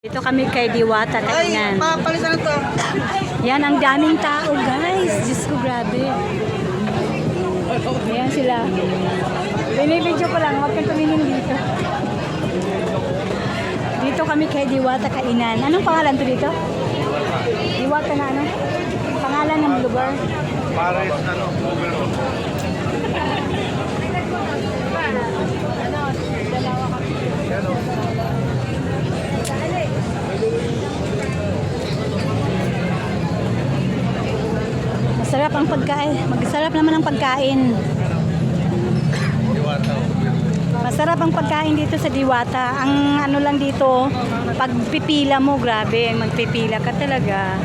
Dito kami kay Diwata Kainan. Papalitan na to. Yan, ang daming tao, guys. Diyos ko, grabe. Ayan sila. Binibidyo ko lang, huwag kang tumingin dito. Dito kami kay Diwata Kainan. Anong pangalan to dito? Diwata na ano? Pangalan ng lugar? Pares, overload. Masarap ang pagkain. Masarap naman ang pagkain. Masarap ang pagkain dito sa Diwata. Ang ano lang dito, pagpipila mo, grabe. Magpipila ka talaga.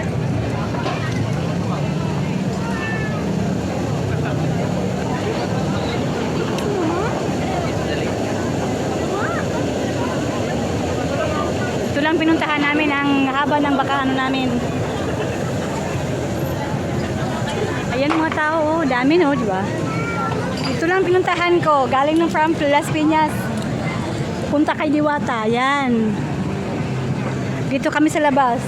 Ito lang pinuntahan namin ang haba ng bakaano namin. Ayan mga tao, dami no, di ba? Ito lang pinuntahan ko, galing ng from Las Piñas. Punta kay Diwata, ayan. Dito kami sa labas.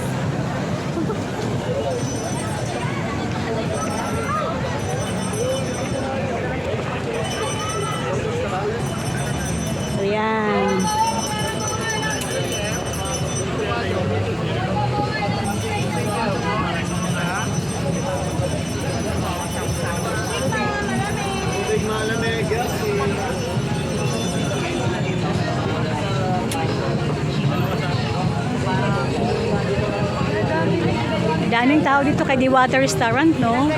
Ayan. Daming tao dito kay Diwata Restaurant, no?